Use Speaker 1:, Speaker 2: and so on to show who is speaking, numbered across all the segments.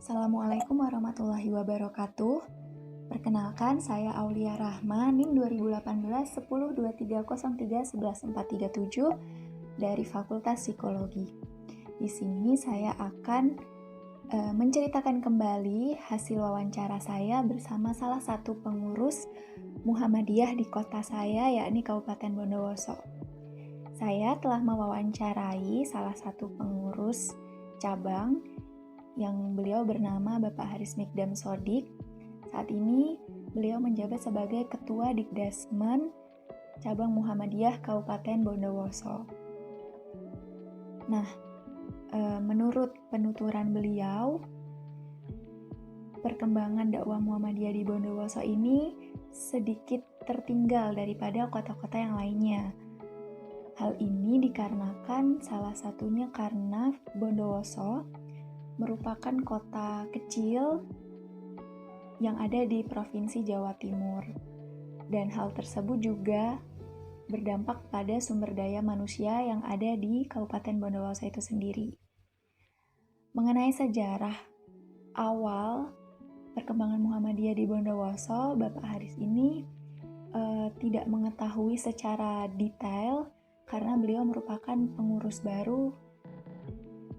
Speaker 1: Assalamualaikum warahmatullahi wabarakatuh. Perkenalkan, saya Aulia Rahma, NIM 2018 1023031147 dari Fakultas Psikologi. Di sini saya akan menceritakan kembali hasil wawancara saya bersama salah satu pengurus Muhammadiyah di kota saya, yakni Kabupaten Bondowoso. Saya telah mewawancarai salah satu pengurus cabang yang beliau bernama Bapak Haris Mikdam Sodik. Saat ini beliau menjabat sebagai Ketua Dikdasmen Cabang Muhammadiyah Kabupaten Bondowoso. Nah, menurut penuturan beliau, perkembangan dakwah Muhammadiyah di Bondowoso ini sedikit tertinggal daripada kota-kota yang lainnya. Hal ini dikarenakan salah satunya karena Bondowoso merupakan kota kecil yang ada di Provinsi Jawa Timur. Dan hal tersebut juga berdampak pada sumber daya manusia yang ada di Kabupaten Bondowoso itu sendiri. Mengenai sejarah awal perkembangan Muhammadiyah di Bondowoso, Bapak Haris ini tidak mengetahui secara detail karena beliau merupakan pengurus baru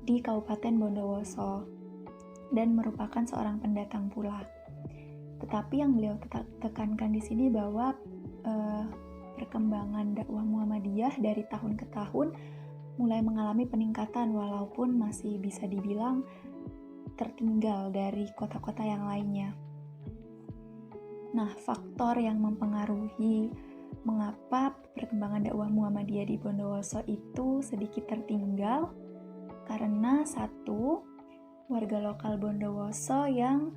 Speaker 1: di Kabupaten Bondowoso dan merupakan seorang pendatang pula. Tetapi yang beliau tekankan di sini bahwa perkembangan dakwah Muhammadiyah dari tahun ke tahun mulai mengalami peningkatan walaupun masih bisa dibilang tertinggal dari kota-kota yang lainnya. Nah, faktor yang mempengaruhi mengapa perkembangan dakwah Muhammadiyah di Bondowoso itu sedikit tertinggal karena satu, warga lokal Bondowoso yang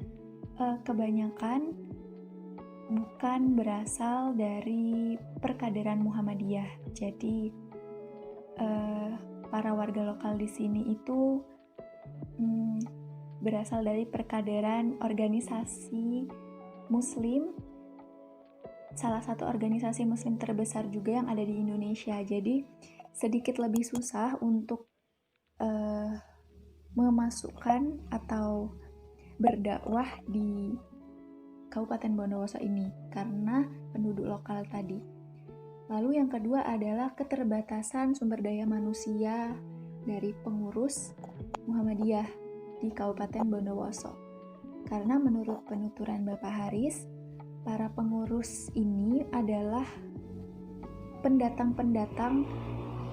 Speaker 1: kebanyakan bukan berasal dari perkaderan Muhammadiyah. Jadi para warga lokal di sini itu berasal dari perkaderan organisasi Muslim, salah satu organisasi Muslim terbesar juga yang ada di Indonesia. Jadi sedikit lebih susah untuk memasukkan atau berdakwah di Kabupaten Bondowoso ini karena penduduk lokal tadi. Lalu yang kedua adalah keterbatasan sumber daya manusia dari pengurus Muhammadiyah di Kabupaten Bondowoso. Karena menurut penuturan Bapak Haris, para pengurus ini adalah pendatang-pendatang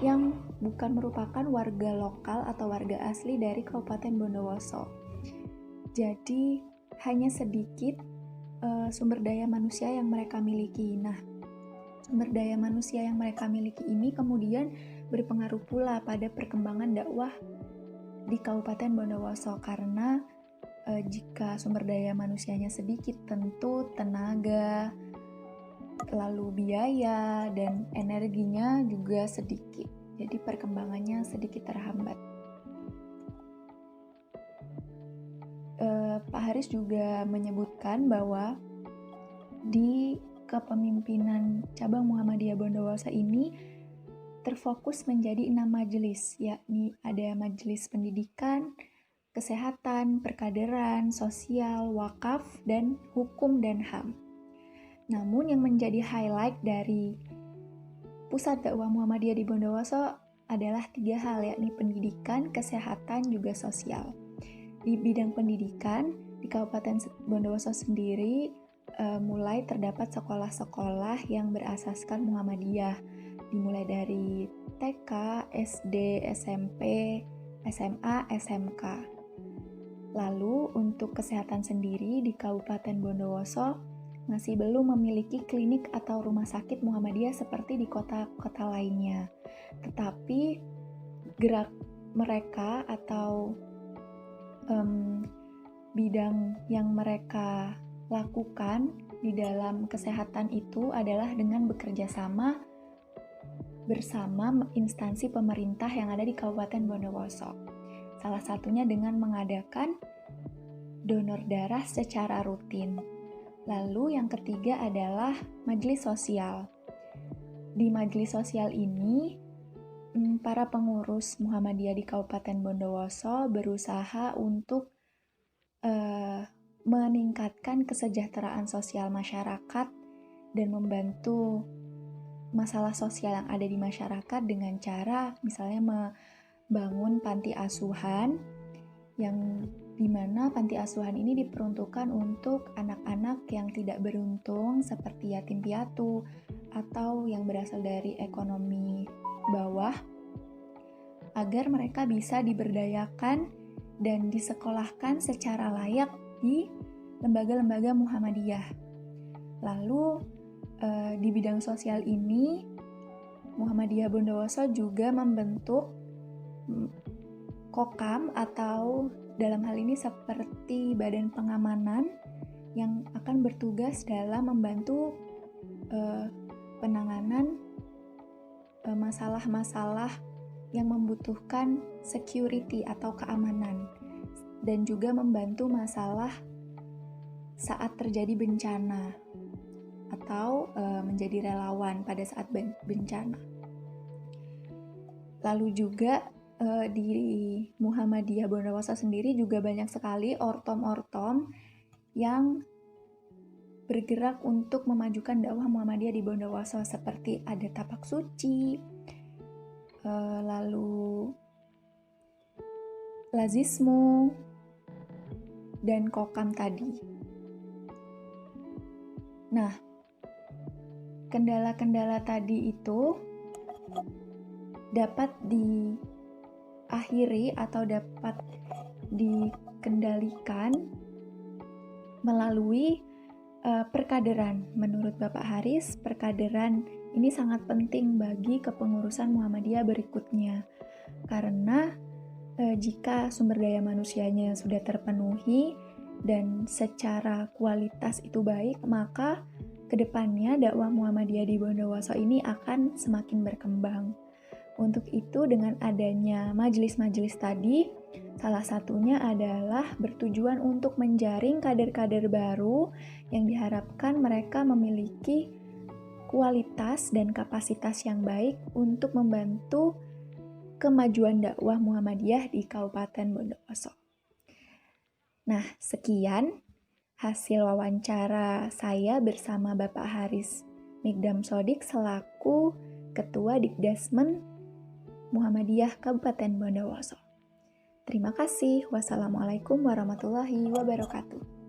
Speaker 1: yang bukan merupakan warga lokal atau warga asli dari Kabupaten Bondowoso. Jadi hanya sedikit sumber daya manusia yang mereka miliki. Nah, sumber daya manusia yang mereka miliki ini kemudian berpengaruh pula pada perkembangan dakwah di Kabupaten Bondowoso karena jika sumber daya manusianya sedikit, tentu tenaga, lalu biaya dan energinya juga sedikit. Jadi perkembangannya sedikit terhambat. Pak Haris juga menyebutkan bahwa di kepemimpinan cabang Muhammadiyah Bondowoso ini terfokus menjadi 6 majelis, yakni ada majelis pendidikan, kesehatan, perkaderan, sosial, wakaf, dan hukum dan HAM. Namun yang menjadi highlight dari pusat dakwah Muhammadiyah di Bondowoso adalah 3 hal, yakni pendidikan, kesehatan, juga sosial. Di bidang pendidikan, di Kabupaten Bondowoso sendiri mulai terdapat sekolah-sekolah yang berasaskan Muhammadiyah, dimulai dari TK, SD, SMP, SMA, SMK. Lalu untuk kesehatan sendiri di Kabupaten Bondowoso masih belum memiliki klinik atau rumah sakit Muhammadiyah seperti di kota-kota lainnya. Tetapi gerak mereka atau bidang yang mereka lakukan di dalam kesehatan itu adalah dengan bekerja sama bersama instansi pemerintah yang ada di Kabupaten Bondowoso. Salah satunya dengan mengadakan donor darah secara rutin. Lalu yang ketiga adalah majelis sosial. Di majelis sosial ini, para pengurus Muhammadiyah di Kabupaten Bondowoso berusaha untuk meningkatkan kesejahteraan sosial masyarakat dan membantu masalah sosial yang ada di masyarakat dengan cara misalnya membangun panti asuhan yang dimana panti asuhan ini diperuntukkan untuk anak-anak yang tidak beruntung seperti yatim piatu atau yang berasal dari ekonomi bawah agar mereka bisa diberdayakan dan disekolahkan secara layak di lembaga-lembaga Muhammadiyah. Lalu di bidang sosial ini Muhammadiyah Bondowoso juga membentuk Kokam atau dalam hal ini seperti badan pengamanan yang akan bertugas dalam membantu penanganan masalah-masalah yang membutuhkan security atau keamanan dan juga membantu masalah saat terjadi bencana atau menjadi relawan pada saat bencana. Lalu juga di Muhammadiyah Bondowoso sendiri juga banyak sekali ortom-ortom yang bergerak untuk memajukan dakwah Muhammadiyah di Bondowoso seperti ada Tapak Suci, lalu Lazismu, dan Kokam tadi. Nah, kendala-kendala tadi itu dapat diakhiri atau dapat dikendalikan melalui perkaderan. Menurut Bapak Haris, perkaderan ini sangat penting bagi kepengurusan Muhammadiyah berikutnya. Karena jika sumber daya manusianya sudah terpenuhi dan secara kualitas itu baik, maka kedepannya dakwah Muhammadiyah di Bondowoso ini akan semakin berkembang. Untuk itu dengan adanya majelis-majelis tadi, salah satunya adalah bertujuan untuk menjaring kader-kader baru yang diharapkan mereka memiliki kualitas dan kapasitas yang baik untuk membantu kemajuan dakwah Muhammadiyah di Kabupaten Bondowoso. Nah, sekian hasil wawancara saya bersama Bapak Haris Mikdam Sodik selaku Ketua Dikdasmen Muhammadiyah Kabupaten Bondowoso. Terima kasih. Wassalamualaikum warahmatullahi wabarakatuh.